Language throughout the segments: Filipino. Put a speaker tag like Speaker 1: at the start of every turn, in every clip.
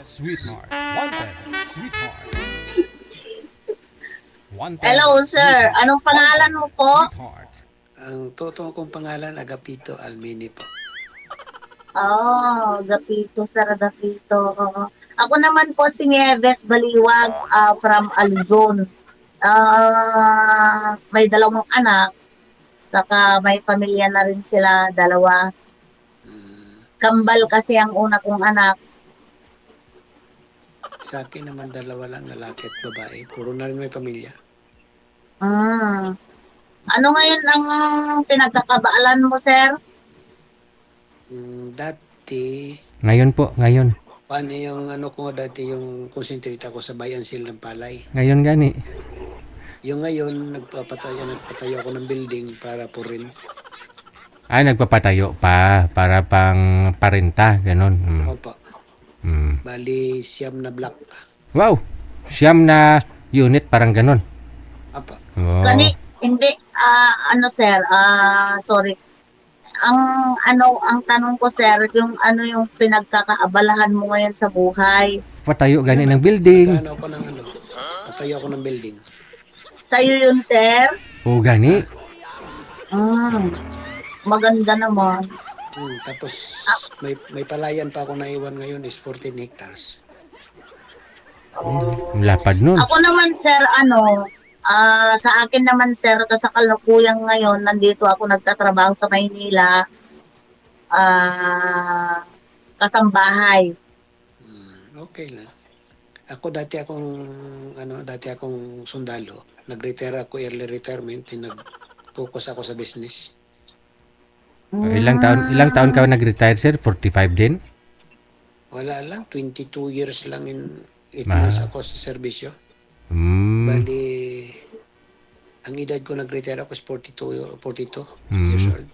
Speaker 1: Sweetheart. Wanted. Sweetheart. Wanted.
Speaker 2: Hello, sir.
Speaker 1: Sweetheart.
Speaker 2: Anong pangalan
Speaker 1: Wanted.
Speaker 2: mo po?
Speaker 1: Sweetheart.
Speaker 3: Ang totoo kong pangalan, Agapito Almini po.
Speaker 2: Oh, Gapito, sir, Gapito. Oo. Ako naman po si Nieves Baliwag from Alzon. May dalawang anak, saka may pamilya na rin sila, dalawa.
Speaker 3: Mm,
Speaker 2: Kambal kasi ang una kong anak.
Speaker 3: sa akin naman dalawa lang, lalaki at babae. Puro na rin may pamilya.
Speaker 2: Mm. Ano ngayon ang pinagkakabaalan mo, sir?
Speaker 3: Dati,
Speaker 1: Ngayon po, ngayon.
Speaker 3: paano yung ano ko dati yung concentrate ako sa buy and sell ng palay.
Speaker 1: Ngayon gani.
Speaker 3: Yung ngayon, nagpatayo ako ng building para po rin.
Speaker 1: Nagpapatayo pa para pang parenta, ganon.
Speaker 3: Opo,
Speaker 1: Mm.
Speaker 3: bali siyam na block.
Speaker 1: Wow! Siyam na unit, parang ganon.
Speaker 3: Opo,
Speaker 1: Oh.
Speaker 2: Gani, hindi, ano, sir, sorry. Ang tanong ko, sir, yung ano yung pinagkakaabalahan mo ngayon sa buhay.
Speaker 1: Patayo gani
Speaker 3: Ayun,
Speaker 1: ng building.
Speaker 3: nagano ako ng ano, patayo ako ng building.
Speaker 2: Sa'yo yun, sir?
Speaker 1: O gani.
Speaker 2: Mm, maganda naman.
Speaker 3: Tapos may palayan pa ako naiwan ngayon is 14 hectares.
Speaker 1: Lapad nun.
Speaker 2: Ako naman, sir, sa akin naman, sir, sa kalukuyan ngayon, nandito ako nagtatrabaho sa Maynila, kasambahay.
Speaker 3: Okay lang. Dati akong sundalo. Nag-retire ako early retirement, nag-focus ako sa business.
Speaker 1: Ilang taon ka nag-retire, sir? 45 din?
Speaker 3: Wala lang, 22 years lang in 8 months ako sa serbisyo.
Speaker 1: Mm.
Speaker 3: Bali, ang edad ko nag-retire ako is 42 years old.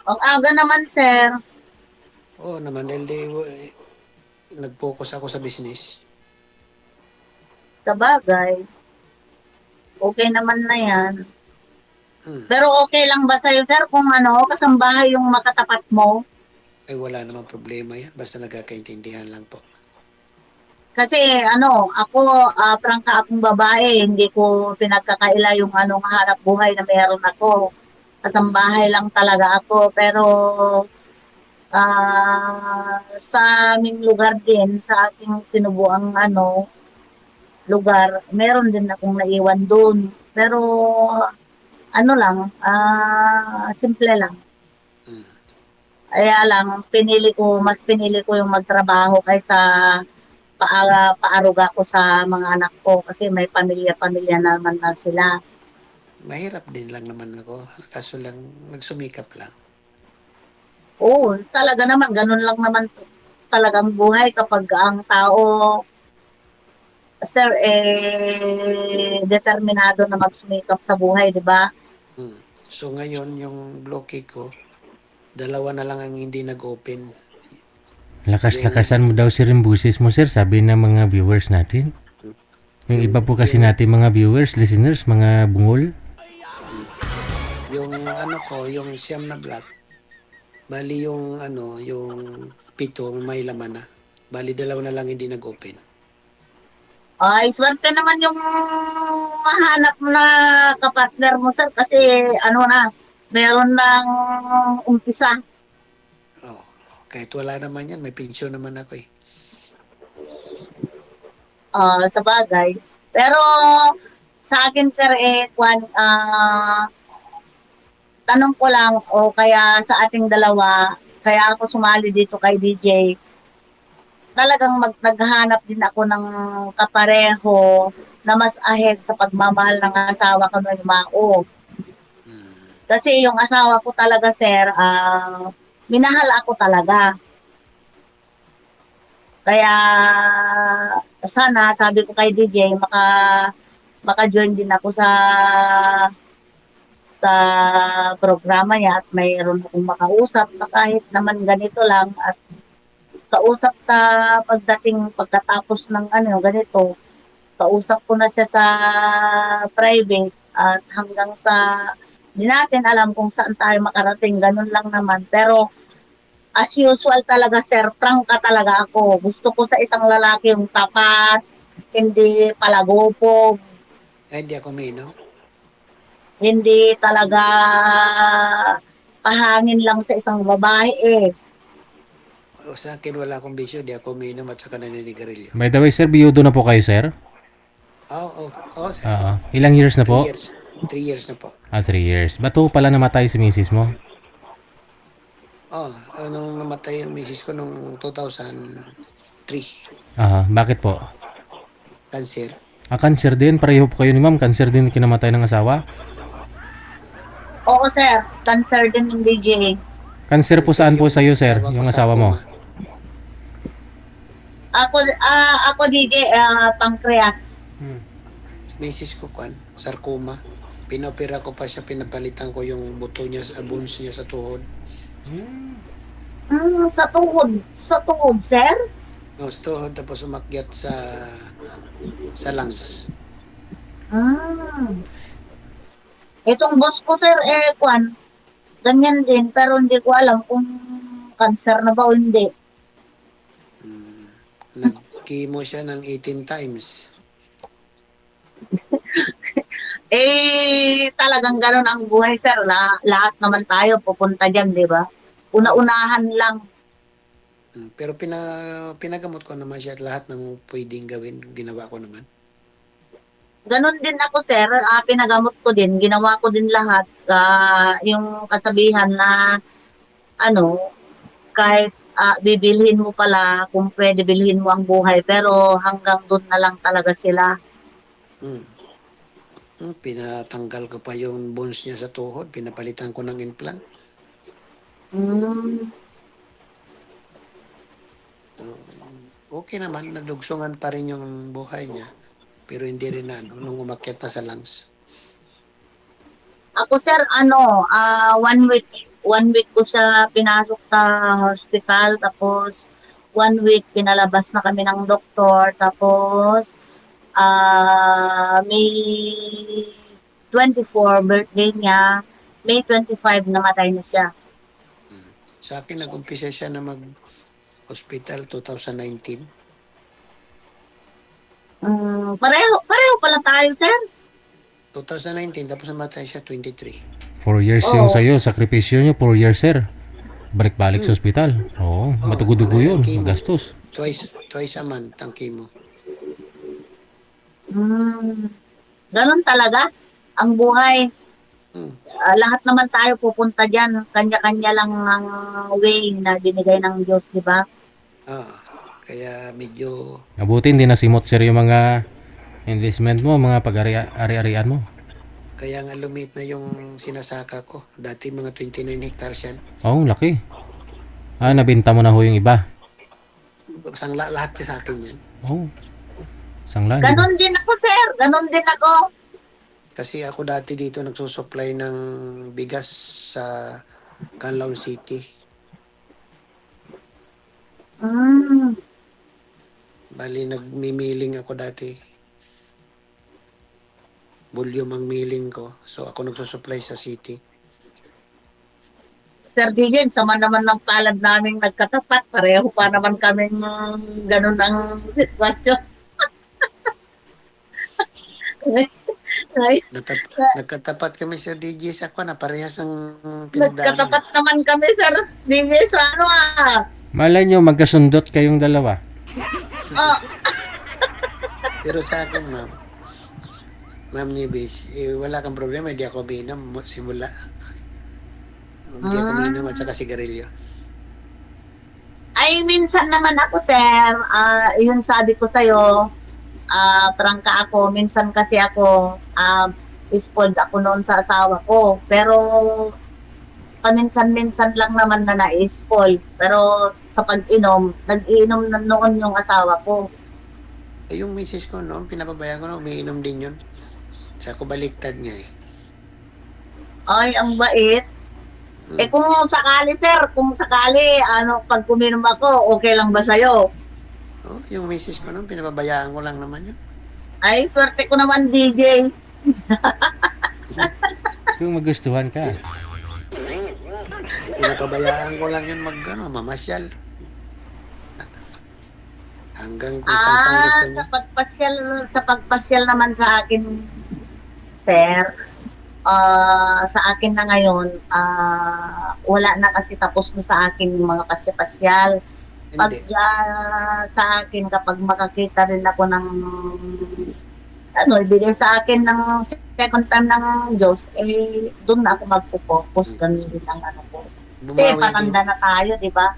Speaker 2: Ang aga naman, sir.
Speaker 3: Oo naman, dahil nag-focus ako sa business.
Speaker 2: Sabagay. Okay naman na yan.
Speaker 3: Hmm.
Speaker 2: Pero okay lang ba sa'yo, sir, kung kasambahay yung makatapat mo?
Speaker 3: Ay wala namang problema yan, basta nagkakaintindihan lang po.
Speaker 2: Kasi ako, prangka akong babae, hindi ko pinagkakaila yung hanap buhay na meron ako. Kasambahay lang talaga ako. Pero sa aming lugar din, sa aking sinubuang lugar, meron din akong naiwan doon. Pero simple lang.
Speaker 3: Hmm.
Speaker 2: Kaya lang, mas pinili ko yung magtrabaho kaysa paaruga ko sa mga anak ko kasi may pamilya-pamilya naman na sila.
Speaker 3: Mahirap din lang naman ako, kaso lang nagsumikap lang.
Speaker 2: Oo, talaga naman, ganun lang naman talagang buhay kapag ang tao, sir, determinado na magsumikap sa buhay, di ba?
Speaker 3: So ngayon, yung bloke ko, dalawa na lang ang hindi nag-open.
Speaker 1: Lakas-lakasan mo daw, sir, yung busis mo, sir. Sabi ng mga viewers natin. Yung iba po kasi natin mga viewers, listeners, mga bungol.
Speaker 3: Yung yung siyam na block, bali yung pito may laman na. Bali dalawa na lang hindi nag-open.
Speaker 2: Ay, swerte naman yung mahanap mo na kapartner mo, sir, kasi meron ng umpisa.
Speaker 3: Oh, kahit wala naman yan, may pensyon naman ako eh.
Speaker 2: Sa bagay. Pero sa akin, sir, tanong ko lang, o kaya sa ating dalawa, kaya ako sumali dito kay DJ, talagang naghahanap din ako ng kapareho na mas ahead sa pagmamahal ng asawa ko ng Mao. Kasi yung asawa ko talaga, sir, minahal ako talaga. Kaya sana, sabi ko kay DJ, maka-join din ako sa programa niya at mayroon akong makausap na kahit naman ganito lang at kausap sa pagkatapos ng ganito, kausap ko na siya sa private at hanggang sa di natin alam kung saan tayo makarating, ganun lang naman. Pero As usual talaga, sir, prangka talaga ako. Gusto ko sa isang lalaki yung tapat, hindi palagopog,
Speaker 3: Ay, hindi ako umiinom.
Speaker 2: hindi talaga pahangin lang sa isang babae eh.
Speaker 3: O, sa akin, wala akong bisyo. Di ako umiinom at saka naninigarilyo.
Speaker 1: By the way, sir, biyudo na po kayo, sir?
Speaker 3: Sir.
Speaker 1: Ilang years na
Speaker 3: 3
Speaker 1: po?
Speaker 3: years. 3 years na po.
Speaker 1: 3 years. Ba't po pala namatay si misis mo?
Speaker 3: Nung namatay yung misis ko nung 2003.
Speaker 1: Bakit po?
Speaker 3: Cancer.
Speaker 1: Cancer din. Pareho po kayo ni ma'am. Cancer din kinamatay ng asawa.
Speaker 2: Oo, sir, cancer din ng DJ.
Speaker 1: Cancer po saan po
Speaker 3: yung
Speaker 1: sa'yo, sir?
Speaker 3: ko,
Speaker 1: Yung asawa mo?
Speaker 3: sarcoma.
Speaker 2: Ako DJ, pancreas.
Speaker 3: Misis ko, sarcoma. Pinopera ko pa siya, pinapalitan ko yung buto niya, bones niya sa tuhod.
Speaker 2: Sa tuhod, sir?
Speaker 3: No, sa tuhod, tapos umakyat sa lungs.
Speaker 2: Itong boss ko, sir, ganyan din, pero hindi ko alam kung cancer na ba o hindi.
Speaker 3: Nag-chemo siya ng 18 times.
Speaker 2: Talagang ganun ang buhay, sir. Lahat naman tayo pupunta dyan, di ba? Una-unahan lang.
Speaker 3: Pero pinagamot ko naman siya at lahat ng pwedeng gawin, ginawa ko naman.
Speaker 2: Ganon din ako, sir. Pinagamot ko din. Ginawa ko din lahat. Yung kasabihan na, kahit bibilhin mo pala, kung pwede bilhin mo ang buhay, pero hanggang doon na lang talaga sila.
Speaker 3: Pinatanggal ko pa yung bones niya sa tuhod, pinapalitan ko ng implant. Okay naman, nadugsungan pa rin yung buhay niya. Pero hindi rin nung umakyat na sa lungs.
Speaker 2: Ako, sir, 1 week ko siya pinasok sa hospital, tapos 1 week pinalabas na kami ng doktor, tapos May 24 birthday niya, May 25 namatay na siya.
Speaker 3: Sa akin, nag-umpisa siya na mag-hospital 2019.
Speaker 2: Pareho pala tayo, sir.
Speaker 3: 2019, tapos namatay siya 23.
Speaker 1: 4 years yung sa'yo. Sakripisyo nyo, 4 years, sir. Balik-balik sa ospital. Oo, matugudugo yun.
Speaker 3: chemo.
Speaker 1: Magastos.
Speaker 3: Twice a month ang chemo.
Speaker 2: Ganon talaga ang buhay. Lahat naman tayo pupunta dyan. Kanya-kanya lang ang way na binigay ng Diyos, di ba?
Speaker 3: Kaya medyo...
Speaker 1: Mabuti hindi nasimot, sir, yung mga investment mo, mga pag-ari-arian mo.
Speaker 3: Kaya nga lumit na yung sinasaka ko. Dati mga 29 hectares yan.
Speaker 1: Laki. Nabinta mo na ho yung iba.
Speaker 3: Lahat siya sa akin yan.
Speaker 1: Sangla.
Speaker 2: Ganon din ako, sir. Ganon din ako.
Speaker 3: Kasi ako dati dito nagsusupply ng bigas sa Canlaon City. Bali, nagmimiling ako dati. Volume ang milling ko. So, ako nagsusupply sa city.
Speaker 2: Sir DJ, sama naman ng palad naming nagkatapat. Pareho pa naman kaming ganun ang sitwasyon.
Speaker 3: Nagkatapat kami sa DJ sa na parehas ang pinagdaanan.
Speaker 2: Nagkatapat naman kami, Sir DJ, sa
Speaker 1: Malay nyo, magkasundot kayong dalawa.
Speaker 3: Pero sa akin, Ma'am Nibis, wala kang problema, hindi ako binom simula. Hindi ako binom at saka sigarilyo.
Speaker 2: Ay, minsan naman ako, sir. Yung sabi ko sa'yo, prangka ako. Minsan kasi ako, spoiled ako noon sa asawa ko. Pero, paminsan-minsan lang naman na na-spoil. Pero, sa pag-inom, nag-iinom na noon yung asawa ko.
Speaker 3: Yung misis ko noon, pinapabayaan ko na umiinom din yun. Sa ako baliktad nga eh.
Speaker 2: Ay, ang bait. Kung sakali, sir, pag kuminom ako, okay lang ba sa'yo?
Speaker 3: Yung misis ko noon, pinapabayaan ko lang naman yun.
Speaker 2: Ay, swerte ko naman, DJ.
Speaker 1: Kung magustuhan ka.
Speaker 3: Pinapabayaan ko lang yun mamasyal. Hanggang kung saan gusto niya.
Speaker 2: Sa pagpasyal naman sa akin, sir, sa akin na ngayon, wala na kasi tapos na sa akin yung mga pasyapasyal. Pag
Speaker 3: Hindi.
Speaker 2: sa akin, kapag makakita rin ako ng ibigay sa akin ng second time ng Diyos, doon na ako magpo-focus.
Speaker 3: Mm.
Speaker 2: Ganun din ang ano ko. Kasi
Speaker 3: Bumawi din.
Speaker 2: patanda na tayo, di ba?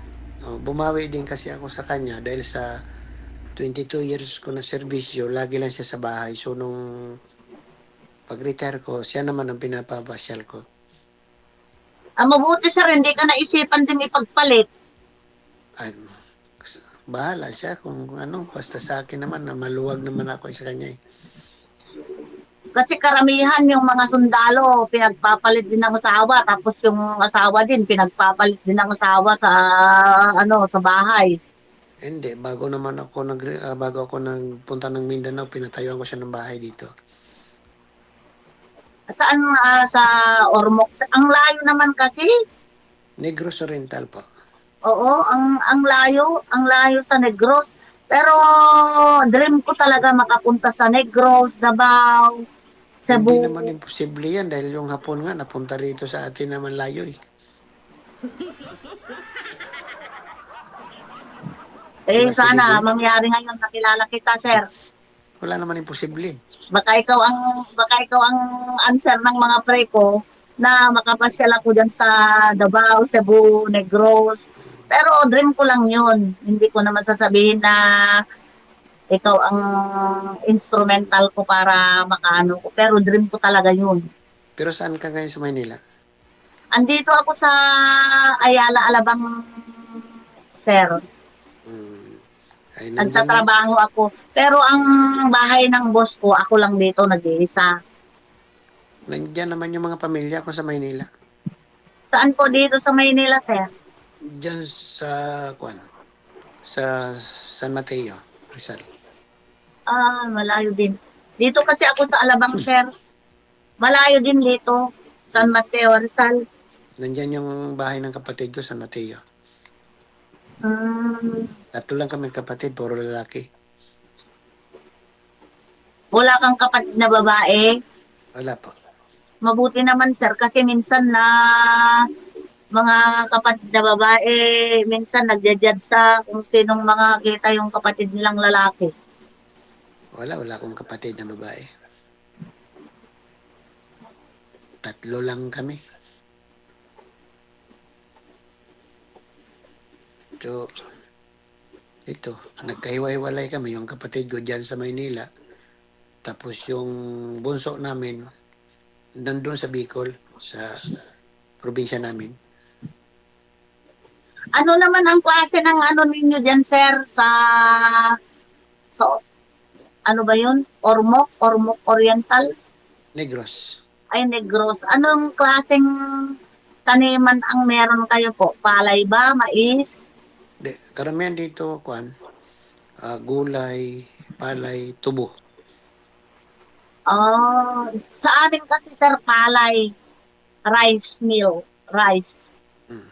Speaker 3: Bumawi din kasi ako sa kanya dahil sa 22 years ko na serbisyo, lagi lang siya sa bahay. So, nung pag-retire ko, siya naman ang pinapapasyal ko.
Speaker 2: Ang mabuti, sir, hindi ka naisipan din ipagpalit.
Speaker 3: Ay, bahala siya kung ano. Basta sa akin naman, na maluwag naman ako sa kanya eh.
Speaker 2: Kasi karamihan yung mga sundalo, pinagpapalit din ng asawa. Tapos yung asawa din, pinagpapalit din ng asawa sa, sa bahay.
Speaker 3: Hindi, bago ako nagpunta ng Mindanao, pinatayuan ko siya ng bahay dito.
Speaker 2: Saan, sa Ormoc? Ang layo naman kasi.
Speaker 3: Negros Oriental po.
Speaker 2: Oo, ang layo sa Negros. Pero dream ko talaga makapunta sa Negros, Davao,
Speaker 3: Hindi
Speaker 2: Cebu.
Speaker 3: naman imposible yan dahil yung hapon nga napunta rito sa atin naman layo eh. Di ba si
Speaker 2: Sana
Speaker 3: DJ?
Speaker 2: mangyari ngayon nakilala kita, sir.
Speaker 3: Wala naman imposible.
Speaker 2: Baka ikaw ang answer ng mga pre ko na makapasyal ako diyan sa Davao, Cebu, Negros. Pero dream ko lang 'yun. Hindi ko naman sasabihin na ikaw ang instrumental ko para makaano ko. Pero dream ko talaga 'yun.
Speaker 3: Pero saan ka ngayon sa Maynila?
Speaker 2: Andito ako sa Ayala, Alabang, sir.
Speaker 3: Hmm. Ay, nandyan na.
Speaker 2: Nagtatrabaho ako. Pero ang bahay ng boss ko, ako lang dito nag-iisa.
Speaker 3: Nandyan naman yung mga pamilya ko sa Maynila.
Speaker 2: Saan po dito sa Maynila, sir?
Speaker 3: Diyan sa, Kwan, sa San Mateo, Rizal.
Speaker 2: Malayo din. Dito kasi ako sa Alabang, sir. Malayo din dito. San
Speaker 3: Hmm.
Speaker 2: Mateo, Rizal.
Speaker 3: Nandyan yung bahay ng kapatid ko, San Mateo.
Speaker 2: Hmm,
Speaker 3: Tatlo lang kami kapatid, puro lalaki.
Speaker 2: wala kang kapatid na babae.
Speaker 3: Wala po.
Speaker 2: Mabuti naman, sir, kasi minsan na mga kapatid na babae, minsan nagja-judge sa kung sinong mga kita yung kapatid nilang lalaki.
Speaker 3: Wala akong kapatid na babae. Tatlo lang kami. So, ito, nagkahiwa-hiwalay kami. Yung kapatid ko dyan sa Maynila. Tapos yung bunso namin, nandun sa Bicol, sa probinsya namin.
Speaker 2: Ano naman ang klase ng ano ninyo dyan, sir, sa ano ba yun? Ormoc Oriental?
Speaker 3: Negros.
Speaker 2: Ay, Negros. Anong klaseng taniman ang meron kayo po? Palay ba? Mais?
Speaker 3: Karamihan dito, gulay, palay, tubo.
Speaker 2: Sa amin kasi, sir, palay. Rice mill. Rice.
Speaker 3: Hmm.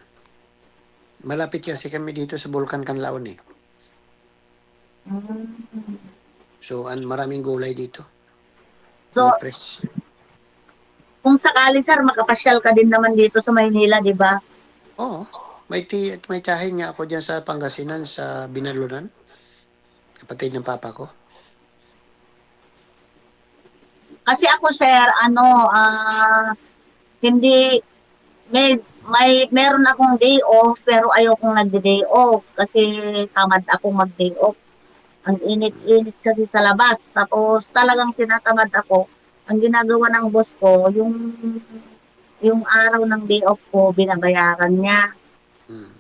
Speaker 3: Malapit kasi kami dito sa Bulkan Canlaon eh.
Speaker 2: Mm.
Speaker 3: So, maraming gulay dito.
Speaker 2: So,
Speaker 3: Mga fresh.
Speaker 2: kung sakali, sir, makapasyal ka din naman dito sa Maynila, di ba?
Speaker 3: Oo. May tiyahin nga ako dyan sa Pangasinan, sa Binalunan. Kapatid ng papa ko.
Speaker 2: Kasi ako, sir, hindi, meron akong day off, pero ayokong nagde-day off kasi tamad akong mag-day off. Ang init-init kasi sa labas. Tapos talagang tinatamad ako. Ang ginagawa ng boss ko, yung araw ng day off ko, binabayaran niya.
Speaker 3: Hmm.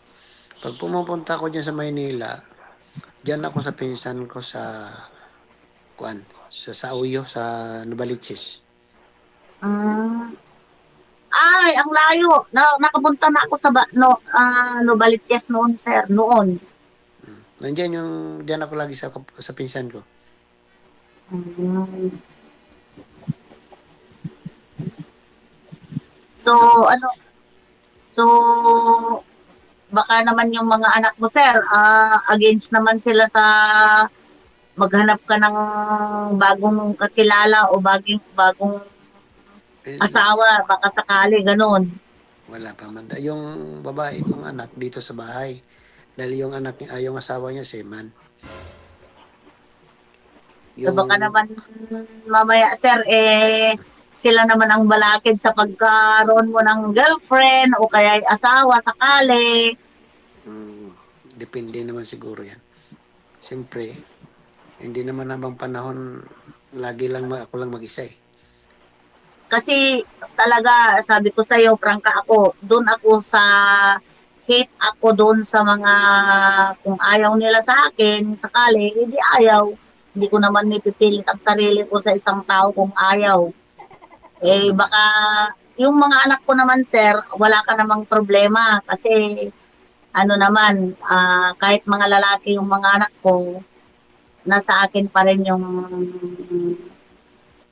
Speaker 3: Pag pumupunta ako dyan sa Maynila, dyan ako sa pinsan ko sa Sauyo, sa Novaliches.
Speaker 2: Mm. Ay, ang layo. Nakapunta na ako sa Novaliches noon, sir. Noon.
Speaker 3: Dyan ako lagi sa pinsan ko.
Speaker 2: Mm. So,
Speaker 3: Nakap-
Speaker 2: ano, So, baka naman yung mga anak mo, sir, against naman sila sa maghanap ka ng bagong kakilala o bagong
Speaker 3: Eh,
Speaker 2: asawa, baka sakali, ganun.
Speaker 3: wala pa man. Yung babae kong anak dito sa bahay. Dahil yung anak niya, yung asawa niya, seaman.
Speaker 2: So, baka
Speaker 3: Yung,
Speaker 2: naman mamaya, sir, sila naman ang balakid sa pagkaroon mo ng girlfriend o kaya asawa sakali.
Speaker 3: mm, depende naman siguro yan. Siyempre, hindi naman habang panahon, lagi lang ako lang mag-isa eh.
Speaker 2: Kasi talaga, sabi ko sa'yo, prangka ako, doon ako sa hate ako doon sa mga kung ayaw nila sa akin, sakali, hindi ayaw. Hindi ko naman nipipilit ang sarili ko sa isang tao kung ayaw.
Speaker 3: Oo naman.
Speaker 2: Baka yung mga anak ko naman, sir, wala ka namang problema kasi ano naman, kahit mga lalaki yung mga anak ko, nasa akin pa rin yung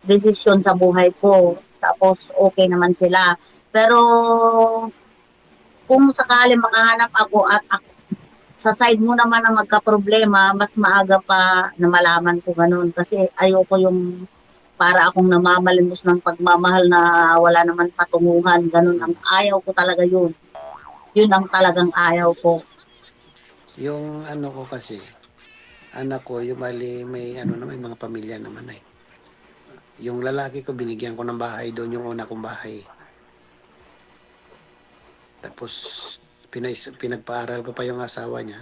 Speaker 2: desisyon sa buhay ko. Tapos okay naman sila. Pero kung sakali makahanap ako at sa side mo naman ang magka-problema, mas maaga pa na malaman ko ganun. Kasi ayoko yung para akong namamalimos ng pagmamahal na wala naman patunguhan. Ganun ang
Speaker 3: Mm.
Speaker 2: ayaw ko talaga yun. Yun ang talagang ayaw ko.
Speaker 3: Yung ano ko kasi, anak ko, yung bali may ano na may mga pamilya naman eh. Yung lalaki ko, binigyan ko ng bahay doon, yung una kong bahay. Tapos, pinagpaaral ko pa yung asawa niya.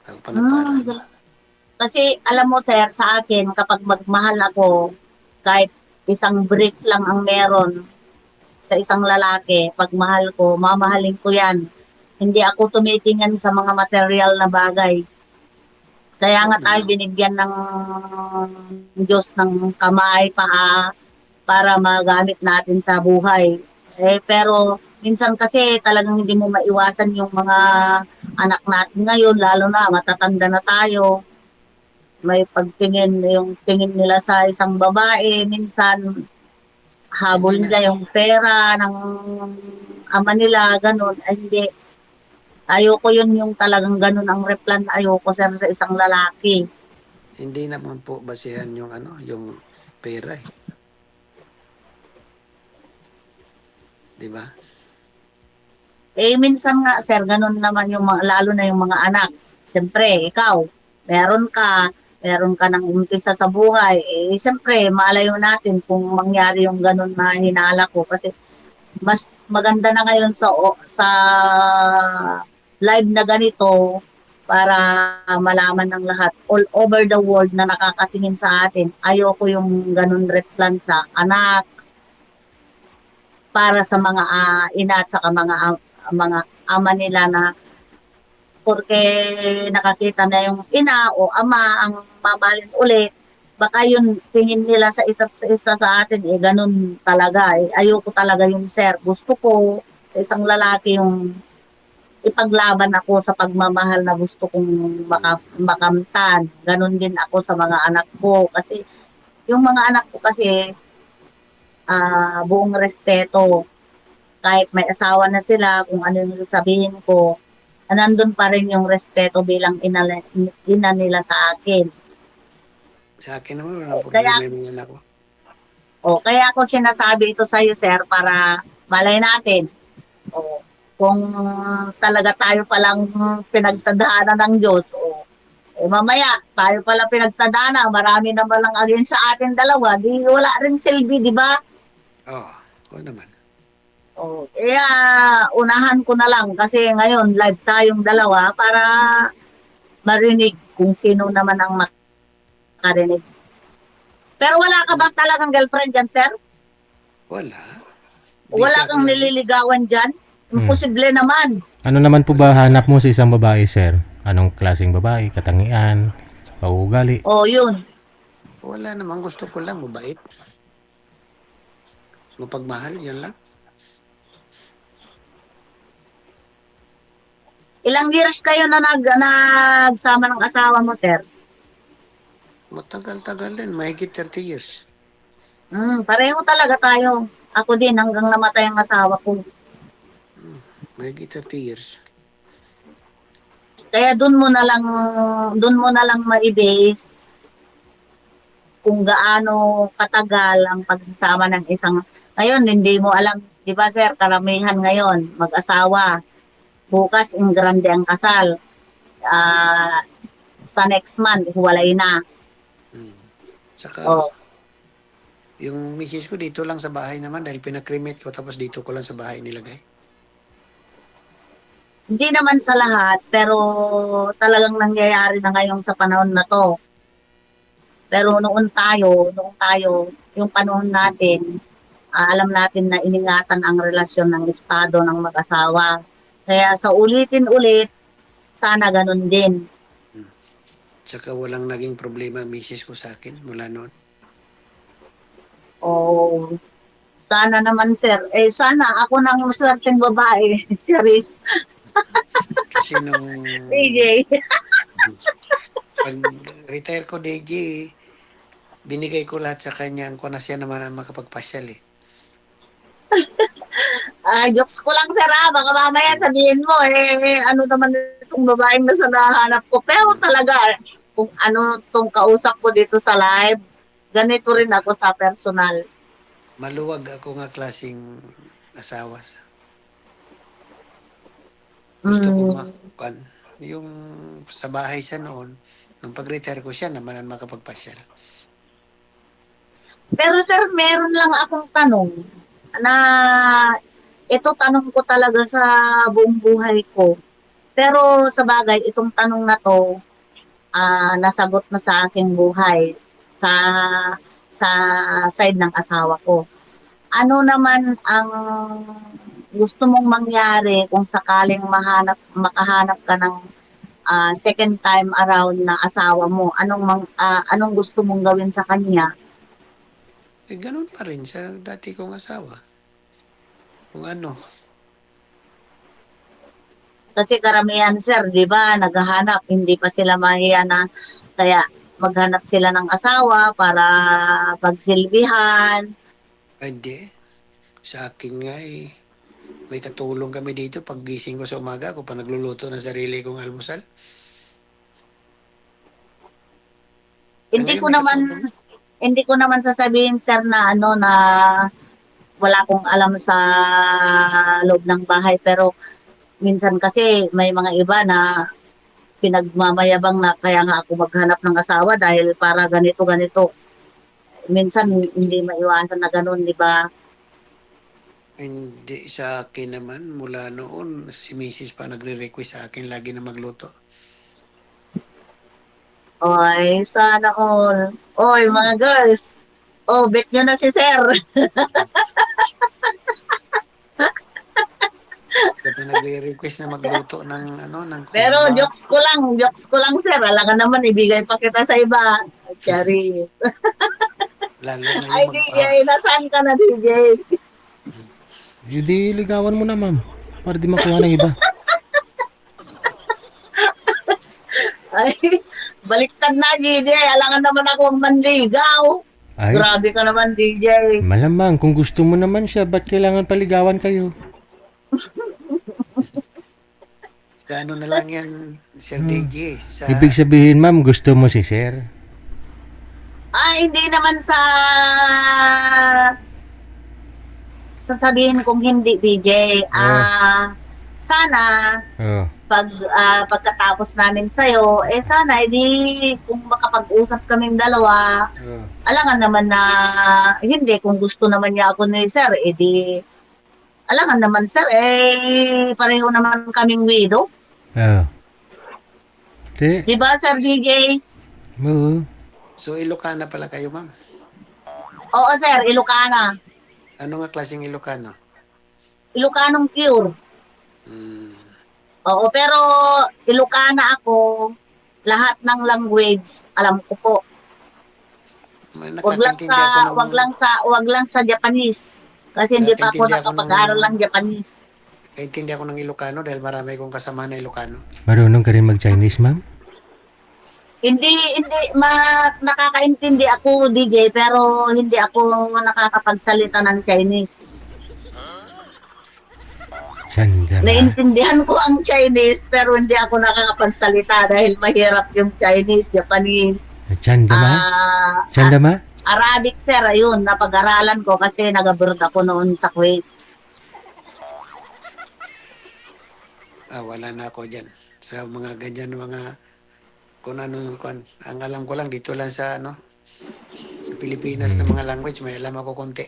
Speaker 3: Ako pa nagpaaral.
Speaker 2: Hmm, kasi alam mo sir, sa akin, kapag magmahal ako, kahit isang brick lang ang meron sa isang lalaki, pag mahal ko, mamahalin ko yan. Hindi ako tumitingin sa mga material na bagay. Kaya
Speaker 3: Oo
Speaker 2: nga tayo
Speaker 3: naman.
Speaker 2: binigyan ng Diyos ng kamay, paa, para magamit natin sa buhay. Pero minsan kasi talagang hindi mo maiwasan yung mga anak natin ngayon, lalo na matatanda na tayo. May pagtingin, yung tingin nila sa isang babae, minsan habol
Speaker 3: Hindi na,
Speaker 2: nila yung pera ng ama nila, ganun. Ay, hindi. Ayoko yun yung talagang ganun ang replan na ayoko sa isang lalaki.
Speaker 3: hindi naman po basehan yung ano, yung pera eh. 'Di ba?
Speaker 2: Minsan nga, sir, ganun naman yung mga, lalo na yung mga anak. Siyempre, ikaw, meron meron ka ng umpisa sa buhay. Siyempre, malayo natin kung mangyari yung ganun na hinala ko. Kasi mas maganda na ngayon sa live na ganito para malaman ng lahat all over the world na nakakatingin sa atin. Ayoko yung ganun red plan sa anak para sa mga ina at saka mga ama nila na porque nakakita na yung ina o ama ang mamahalin ulit, baka yun tingin nila sa isa't sa isa sa atin, ganun talaga. Ayoko talaga yung sir. Gusto ko sa isang lalaki yung ipaglaban ako sa pagmamahal na gusto kong
Speaker 3: Mm.
Speaker 2: makamtan. Ganun din ako sa mga anak ko. Kasi yung mga anak ko kasi buong respeto. Kahit may asawa na sila, kung ano yung sabihin ko, nandun pa rin yung respeto bilang ina nila sa akin.
Speaker 3: Sa akin naman, walang
Speaker 2: Kaya,
Speaker 3: problema yung mga anak ko.
Speaker 2: kaya ako sinasabi ito sa iyo, sir, para malay natin. Kung talaga tayo palang pinagtadhana ng Diyos, mamaya, tayo pala pinagtadhana, marami naman lang against sa atin dalawa, di wala rin silbi, di ba?
Speaker 3: Oo, oo naman.
Speaker 2: Kaya unahan ko na lang kasi ngayon live tayong dalawa para marinig kung sino naman ang makarinig. Pero wala ka ba talagang girlfriend dyan, sir?
Speaker 3: Wala.
Speaker 2: Wala
Speaker 3: Busy ako
Speaker 2: kang
Speaker 3: lagi.
Speaker 2: nililigawan dyan?
Speaker 1: Hmm.
Speaker 2: Imposible naman.
Speaker 1: Ano naman po ba hanap mo sa isang babae, sir? Anong klaseng babae? Katangian? Paugali?
Speaker 2: Yun.
Speaker 3: Wala naman. Gusto ko lang mabait. Mapagmahal, yun lang.
Speaker 2: Ilang years kayo na nagsama ng asawa mo, sir?
Speaker 3: Matagal-tagal din. Mahigit 30 years.
Speaker 2: Pareho talaga tayo. Ako din hanggang namatay ang asawa ko.
Speaker 3: May 30 years.
Speaker 2: Kaya doon mo na lang ma-base kung gaano katagal ang pagsasama ng isang, ngayon hindi mo alam, di ba sir, karamihan ngayon, mag-asawa, bukas ang grande ang kasal, ah, sa next month, huwalay na.
Speaker 3: Hmm. Saka,
Speaker 2: Oh,
Speaker 3: yung misis ko dito lang sa bahay naman dahil pinakremate ko tapos dito ko lang sa bahay nilagay.
Speaker 2: hindi naman sa lahat, pero talagang nangyayari na ngayon sa panahon na to. Pero noong tayo, yung panahon natin, alam natin na iningatan ang relasyon ng estado ng mag-asawa. Kaya sa ulitin-ulit, sana ganun din.
Speaker 3: Saka walang naging problema ang misis ko sa akin mula noon.
Speaker 2: O sana naman sir, sana ako nang swerteng babae, Charis,
Speaker 3: Kasi nung
Speaker 2: PJ.
Speaker 3: pag-retire ko, DJ, binigay ko lahat sa kanya. Ang na siya naman ang makapagpasyal eh.
Speaker 2: Jokes ko lang sir baka mamaya sabihin mo, ano naman itong babaeng nasa nahanap ko. Pero talaga, kung ano tong kausap ko dito sa live, ganito rin ako sa personal.
Speaker 3: Maluwag ako nga klaseng asawa. Gusto ko
Speaker 2: Mm.
Speaker 3: yung sa bahay siya noon, nung pag-retire ko siya naman ang makapagpasyal.
Speaker 2: Pero sir, meron lang akong tanong na ito tanong ko talaga sa buong buhay ko. Pero sa bagay, itong tanong na to, nasagot na sa aking buhay sa sa side ng asawa ko. Ano naman ang gusto mong mangyari kung sakaling makahanap ka ng second time around na asawa mo? Anong gusto mong gawin sa kanya?
Speaker 3: Eh, ganun pa rin sa dati kong asawa. Kung ano,
Speaker 2: Kasi karamihan sir, 'di ba, naghahanap, hindi pa sila mahiya na kaya maghanap sila ng asawa para pagsilbihan.
Speaker 3: hindi. Sa akin nga eh, may katulong kami dito pag gising ko sa umaga ako pa nagluluto ng sarili kong almusal.
Speaker 2: Hindi
Speaker 3: Ngayon
Speaker 2: ko
Speaker 3: may
Speaker 2: naman
Speaker 3: katulong.
Speaker 2: hindi ko naman sasabihin sir na na wala akong alam sa loob ng bahay pero minsan kasi may mga iba na pinagmamayabang na kaya nga ako maghanap ng asawa dahil para ganito ganito. Minsan
Speaker 3: Hindi,
Speaker 2: hindi maiwasan na ganun, di ba?
Speaker 3: hindi sa akin naman mula noon si Mrs. pa nagre-request sa akin lagi na magluto.
Speaker 2: Oy, sana all. Oy,
Speaker 3: Hmm.
Speaker 2: mga girls. Oh, bet nyo na si Sir.
Speaker 3: Kaya pa nagre-request na magluto ng ano ng
Speaker 2: Pero
Speaker 3: humba,
Speaker 2: jokes ko lang, Sir. Alam ka naman, ibigay pa kita sa iba. Chari.
Speaker 3: lalo na
Speaker 2: Ay,
Speaker 3: yung
Speaker 2: DJ, nasaan ka na, DJ?
Speaker 1: Hindi ligawan mo na, ma'am. Para di makuha ng iba.
Speaker 2: Ay, baliktad na, DJ. Alangan naman ako manligaw.
Speaker 1: Ay,
Speaker 2: Grabe ka naman, DJ.
Speaker 1: malamang kung gusto mo naman siya, ba't kailangan paligawan kayo?
Speaker 3: sa ano na lang yan, Sir DJ, sa
Speaker 1: Ibig sabihin, ma'am, gusto mo si sir?
Speaker 2: Hindi naman sasabihin kong hindi, DJ. Sana
Speaker 1: Oh.
Speaker 2: pagkatapos namin sa'yo, sana, kung makapag-usap kaming dalawa,
Speaker 1: Oh.
Speaker 2: alangan naman na, hindi, kung gusto naman niya ako ni Sir, alangan naman, Sir, pareho naman kaming widow.
Speaker 1: Oh. Di?
Speaker 2: Di ba, Sir DJ?
Speaker 1: Oo.
Speaker 3: so Ilocana pala kayo, ma'am.
Speaker 2: Oo, Sir, Ilocana.
Speaker 3: Ano nga klaseng Ilocano?
Speaker 2: Ilocanong pure.
Speaker 3: Hmm,
Speaker 2: Oo, pero Ilocana ako, lahat ng language, alam ko po.
Speaker 3: may nakakaintindi ako ng
Speaker 2: Wag lang sa Japanese. Kasi hindi pa ako
Speaker 3: nakakaintindi ako ng
Speaker 2: nakapag-aral ng Japanese.
Speaker 3: Kaintindi ako ng Ilocano dahil marami kong kasama na Ilocano.
Speaker 1: Marunong ka rin mag-Chinese, ma'am?
Speaker 2: Hindi nakakaintindi ako DJ pero hindi ako nakakapagsalita ng Chinese.
Speaker 1: Sandama.
Speaker 2: Naintindihan ko ang Chinese pero hindi ako nakakapagsalita dahil mahirap yung Chinese, Japanese,
Speaker 1: Sandama?
Speaker 2: ah,
Speaker 1: Sandama?
Speaker 2: Arabic sir, ayun, napag-aralan ko kasi nag-abroad ako noon sa Kuwait.
Speaker 3: Wala na ako dyan. Sa mga ganyan, mga kung ano, ang alam ko lang dito lang sa sa Pilipinas na mga language, may alam ako konti.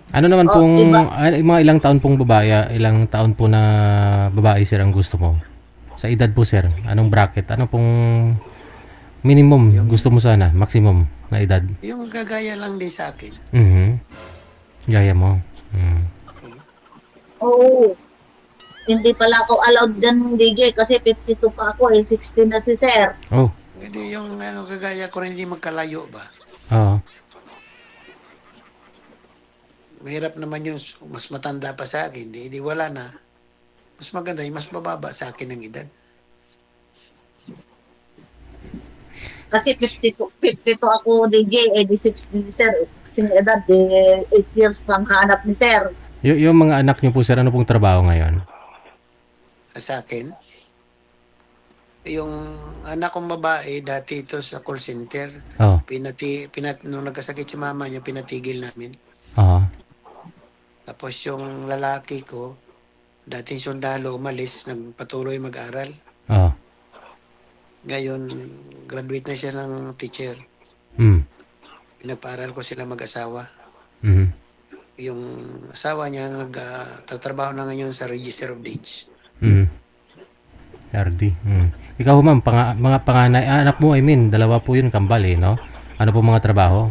Speaker 1: Ano naman
Speaker 2: Oh,
Speaker 1: pong,
Speaker 2: iba.
Speaker 1: mga ilang taon pong babae, ilang taon po na babae sir ang gusto mo? Sa edad po sir, anong bracket? Ano pong minimum gusto mo sana, maximum na edad?
Speaker 3: Yung gagaya lang din sa akin.
Speaker 1: Gaya mo.
Speaker 2: Oo. Hindi pala ako allowed dyan, DJ, kasi 52 pa ako, 16 na si sir.
Speaker 1: Oh,
Speaker 3: Hindi yung gagaya ko rin hindi magkalayo ba?
Speaker 1: oo.
Speaker 3: Mahirap naman yung mas matanda pa sa akin, di wala na. Mas maganda yung mas bababa sa akin ng edad.
Speaker 2: Kasi 52 ako, DJ, di 16 ni sir. Kasing edad, 8 years lang hanap ni sir.
Speaker 1: Yung mga anak niyo po sir, ano pong trabaho ngayon?
Speaker 3: Sa akin, yung anak kong babae, dati ito sa call center,
Speaker 1: Oh,
Speaker 3: nung nagkasakit si mama niya, pinatigil namin.
Speaker 1: oo.
Speaker 3: Tapos yung lalaki ko, dati sundalo, umalis, nagpatuloy mag-aral.
Speaker 1: Oo.
Speaker 3: Ngayon, graduate na siya ng teacher. Pinapaaral ko sila mag-asawa. Yung asawa niya, nagtatrabaho na ngayon sa Register of Deeds.
Speaker 1: RD. Ikaw ma'am, mga panganay, anak mo, I mean, dalawa po yun, kambal eh, no? Ano po mga trabaho?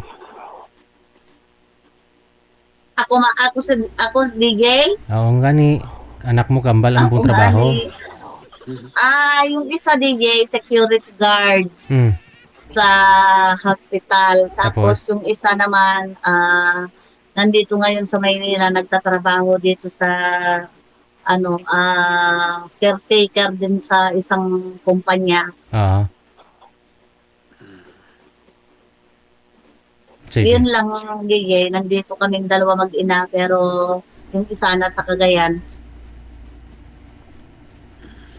Speaker 2: Ako DJ.
Speaker 1: Oo nga ni, anak mo kambal, ano pong trabaho?
Speaker 2: Yung isa DJ, security guard sa hospital. Tapos yung isa naman, nandito ngayon sa Maynila, nagtatrabaho dito sa caretaker din sa isang kumpanya.
Speaker 1: Oo. Sige.
Speaker 2: Yun lang, DJ. Nandito kaming dalawa mag-ina, pero yung isa na sa Cagayan.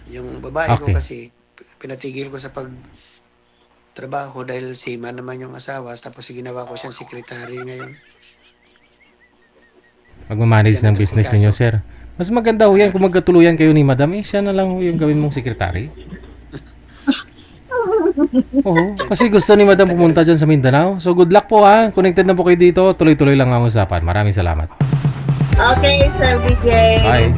Speaker 3: Yung babae ko
Speaker 1: Okay.
Speaker 3: kasi, pinatigil ko sa pagtrabaho dahil sima naman yung asawa. Tapos ginawa ko siyang sekretary ngayon.
Speaker 1: Magmamanage
Speaker 3: Siya
Speaker 1: ng business ninyo, sir. Mas maganda ho yan kung magkatuluyan kayo ni madam. Siya na lang ho yung gawin mong sekretary. Oo, kasi gusto ni madam pumunta dyan sa Mindanao. So good luck po ha. Connected na po kayo dito. Tuloy-tuloy lang ang usapan. Maraming salamat.
Speaker 2: Okay, Sir DJ.
Speaker 1: Bye.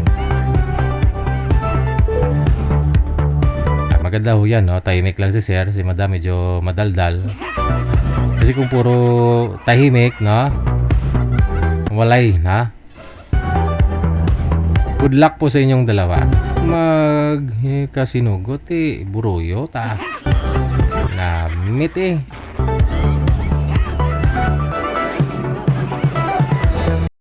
Speaker 1: Maganda ho yan, no? Tahimik lang si sir. Si madam medyo madaldal. Kasi kung puro tahimik, no? Walay, na? Good luck po sa inyong dalawa. Kasinugot buruyo ta. Namit